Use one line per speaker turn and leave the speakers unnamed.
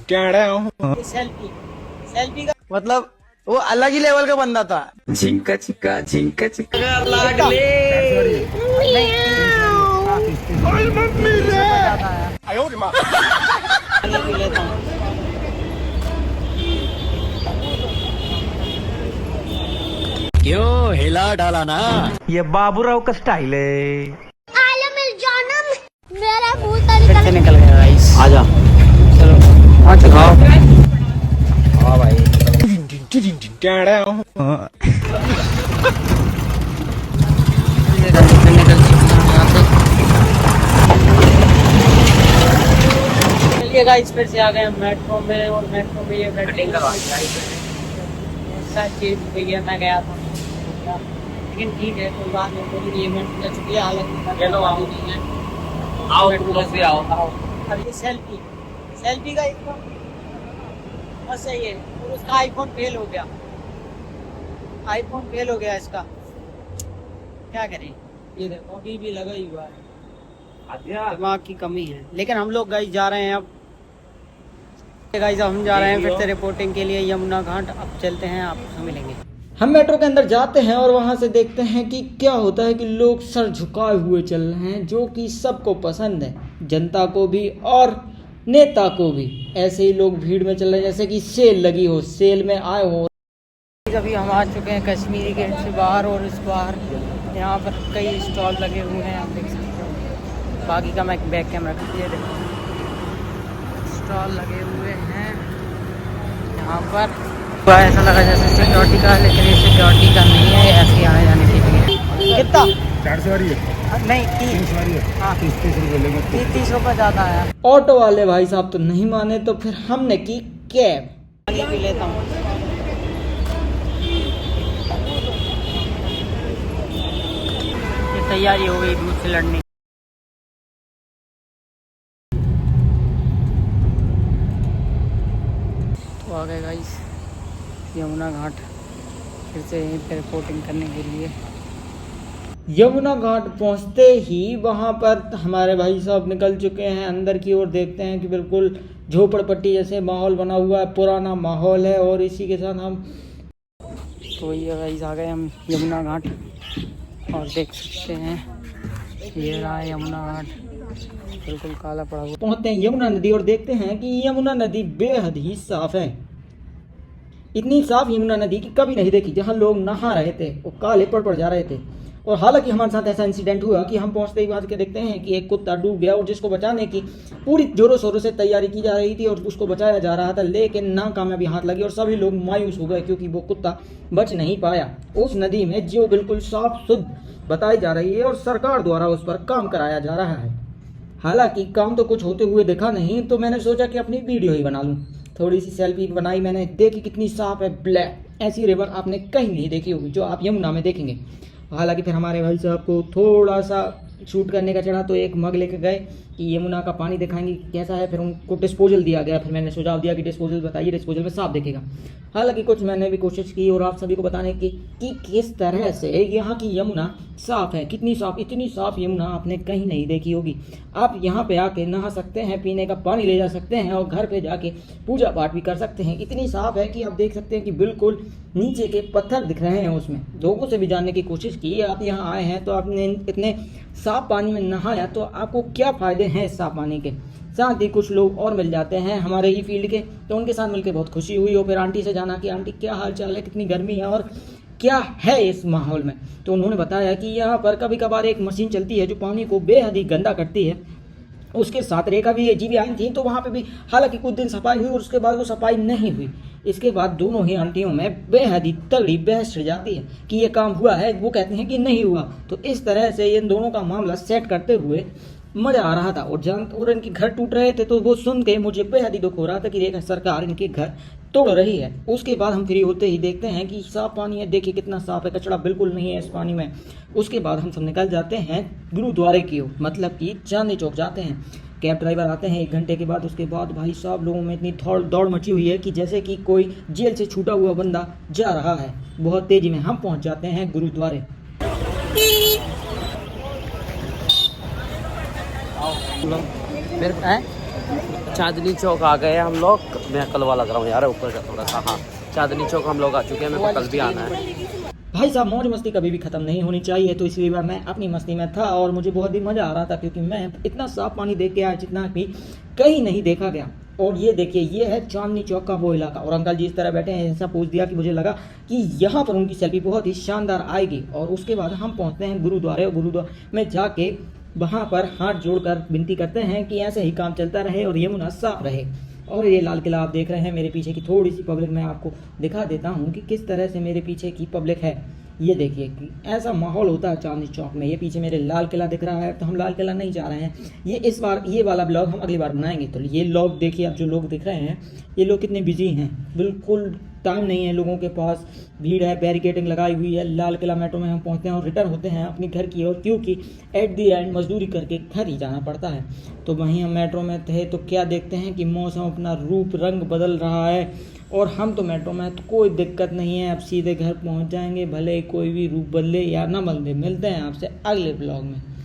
Selfie selfie का
मतलब वो अलग ही लेवल का बंदा था।
झिंका चिका झिंका चिका
पी लेता हूँ।
क्यों हिला डाला ना, ये बाबूराव का स्टाइल है।
मेरा मुंह
फिर से निकल गया गाइस।
आजा
चलो
हाँ चखाओ।
हाँ भाई चलिए गाइस फिर से आ गए हम मेट्रो में और मेट्रो में ये बैटिंग चीज भैया मैं गया था लेकिन ठीक है कोई बात नहीं कोई इवेंट कर चुकी है हालत ये तो आओ नहीं है आओ बस भी आओ अब ये सेल्फी सेल्फी का इसका बस सही है और उसका आईफोन फेल हो गया आईफोन फेल हो गया इसका क्या करें ये देखो अभी भी लगा ही हुआ है दिमाग की कमी है लेकिन हम लोग गाइस जा रहे हैं अब गाइस हम जा रहे हैं फिर से रिपोर्टिंग के लिए यमुना घाट अब चलते हैं आपसे मिलेंगे हम मेट्रो के अंदर जाते हैं और वहां से देखते हैं कि क्या होता है कि लोग सर झुकाए हुए चल रहे हैं जो कि सबको पसंद है जनता को भी और नेता को भी ऐसे ही लोग भीड़ में चल रहे हैं जैसे कि सेल लगी हो सेल में आए हो अभी हम आ चुके हैं कश्मीरी गेट से बाहर और इस बाहर यहाँ पर कई स्टॉल लगे हुए हैं आप देख सकते हो बाकी का मैं बैक कैमरा ये देखो स्टॉल लगे हुए हैं यहाँ पर ऐसा लगा जैसे सिक्योरिटी का लेकिन ये सिक्योरिटी का नहीं है ऐसे आने जाने के लिए कितना
400 वाली है
नहीं
300 वाली है
हाँ
30 रुपए लेंगे
30 रुपये ज़्यादा है ऑटो वाले भाई साहब तो नहीं माने तो फिर हमने की कैब पी लेता हूँ ये तैयारी हो गई दूध से लड़ने तो आ गए गाइस यमुना घाट फिर से यहीं पर रिपोर्टिंग करने के लिए यमुना घाट पहुंचते ही वहां पर हमारे भाई साहब निकल चुके हैं अंदर की ओर देखते हैं कि बिल्कुल झोपड़पट्टी जैसे माहौल बना हुआ है पुराना माहौल है और इसी के साथ हम तो ये गाइस आ गए हम यमुना घाट और देख सकते हैं ये रहा है यमुना घाट बिल्कुल काला पड़ा हुआ पहुंचते हैं यमुना नदी और देखते हैं कि यमुना नदी बेहद ही साफ है इतनी साफ यमुना नदी की कभी नहीं देखी जहाँ लोग नहा रहे थे और काले पड़ जा रहे थे और हालांकि हमारे साथ ऐसा इंसिडेंट हुआ कि हम पहुंचते ही बाद के देखते हैं कि एक कुत्ता डूब गया और जिसको बचाने की पूरी जोरों शोरों से तैयारी की जा रही थी और उसको बचाया जा रहा था लेकिन नाकामयाबी हाथ लगी और सभी लोग मायूस हो गए क्योंकि वो कुत्ता बच नहीं पाया उस नदी में जो बिल्कुल साफ शुद्ध बताई जा रही है और सरकार द्वारा उस पर काम कराया जा रहा है हालांकि काम तो कुछ होते हुए देखा नहीं तो मैंने सोचा कि अपनी वीडियो ही बना लूँ थोड़ी सी सेल्फी बनाई मैंने देखी कितनी साफ है ब्लैक ऐसी रिवर आपने कहीं नहीं देखी होगी जो आप यमुना में देखेंगे हालांकि फिर हमारे भाई साहब को थोड़ा सा शूट करने का चढ़ा तो एक मग लेके गए कि यमुना का पानी दिखाएंगे कैसा है फिर उनको डिस्पोजल दिया गया फिर मैंने सुझाव दिया कि डिस्पोजल बताइए डिस्पोजल में साफ दिखेगा हालांकि कुछ मैंने भी कोशिश की और आप सभी को बताने की कि किस तरह से यहाँ की यमुना साफ है कितनी साफ इतनी साफ यमुना आपने कहीं नहीं देखी होगी आप यहाँ पे आके नहा सकते हैं पीने का पानी ले जा सकते हैं और घर पे जाके पूजा पाठ भी कर सकते हैं इतनी साफ है कि आप देख सकते हैं कि बिल्कुल नीचे के पत्थर दिख रहे हैं उसमें लोगों से भी जानने की कोशिश की आप यहाँ आए हैं तो आपने इतने साफ पानी में नहाया तो आपको क्या फ़ायदे हैं साफ पानी के साथ ही कुछ लोग और मिल जाते हैं हमारे ही फील्ड के तो उनके साथ मिलकर बहुत खुशी हुई और फिर आंटी से जाना कि आंटी क्या हाल चाल है कितनी गर्मी है और क्या है इस माहौल में तो उन्होंने बताया कि यहाँ पर कभी कभार एक मशीन चलती है जो पानी को बेहद ही गंदा करती है उसके साथ रेखा भी जी भी आई थी तो वहाँ पे भी हालांकि कुछ दिन सफाई हुई और उसके बाद वो सफाई नहीं हुई इसके बाद दोनों ही आंटियों में बेहद ही तगड़ी बहस छिड़ जाती है कि ये काम हुआ है वो कहते हैं कि नहीं हुआ तो इस तरह से इन दोनों का मामला सेट करते हुए मजा आ रहा था और इनके घर टूट रहे थे तो वो सुन के मुझे बेहद ही दुख हो रहा था कि देखा सरकार इनके घर तोड़ रही है उसके बाद हम फ्री होते ही देखते हैं कि साफ पानी है देखिए कितना साफ है कचरा बिल्कुल नहीं है इस पानी में उसके बाद हम सब निकल जाते हैं गुरुद्वारे की ओर मतलब कि चांदनी चौक जाते हैं कैब ड्राइवर आते हैं 1 घंटे के बाद उसके बाद भाई साहब लोगों में इतनी दौड़ मची हुई है कि जैसे कि कोई जेल से छूटा हुआ बंदा जा रहा है बहुत तेजी में हम पहुंच जाते हैं गुरुद्वारे
चांदनी चौक आ गए हम लोग। मैं कलवा लग रहा हूँ यार ऊपर का थोड़ा सा। हाँ, चांदनी चौक हम लोग आ चुके हैं। मेरे को कल भी आना है।
भाई साहब मौज मस्ती कभी भी ख़त्म नहीं होनी चाहिए, तो इसलिए मैं अपनी मस्ती में था और मुझे बहुत ही मज़ा आ रहा था, क्योंकि मैं इतना साफ पानी देख के आया जितना कि कहीं नहीं देखा गया। और ये देखिए, ये है चांदनी चौक का वो इलाका। और अंकल जी इस तरह बैठे हैं, ऐसा पूछ दिया कि मुझे लगा कि यहाँ पर उनकी सेल्फी बहुत ही शानदार आएगी। और उसके बाद हम पहुँचते हैं गुरुद्वारे, और गुरुद्वारे में जाके वहाँ पर हाथ जोड़कर विनती करते हैं कि ऐसे ही काम चलता रहे और यमुना साफ रहे। और ये लाल किला आप देख रहे हैं, मेरे पीछे की थोड़ी सी पब्लिक मैं आपको दिखा देता हूँ कि किस तरह से मेरे पीछे की पब्लिक है। ये देखिए कि ऐसा माहौल होता है चांदनी चौक में। ये पीछे मेरे लाल किला दिख रहा है, तो हम लाल किला नहीं जा रहे हैं। ये इस बार ये वाला ब्लॉग हम अगली बार बनाएंगे। तो ये लोग देखिए, अब जो लोग दिख रहे हैं, ये लोग कितने बिजी हैं, बिल्कुल टाइम नहीं है लोगों के पास, भीड़ है, बैरिकेडिंग लगाई हुई है। लाल किला मेट्रो में हम पहुंचते हैं और रिटर्न होते हैं अपने घर की ओर, क्योंकि एट दी एंड मजदूरी करके घर ही जाना पड़ता है। तो वहीं हम मेट्रो में थे तो क्या देखते हैं कि मौसम अपना रूप रंग बदल रहा है, और हम तो मेट्रो में, तो कोई दिक्कत नहीं है, अब सीधे घर पहुंच जाएंगे, भले कोई भी रूप बदले या ना बदले। मिलते हैं आपसे अगले ब्लॉग में।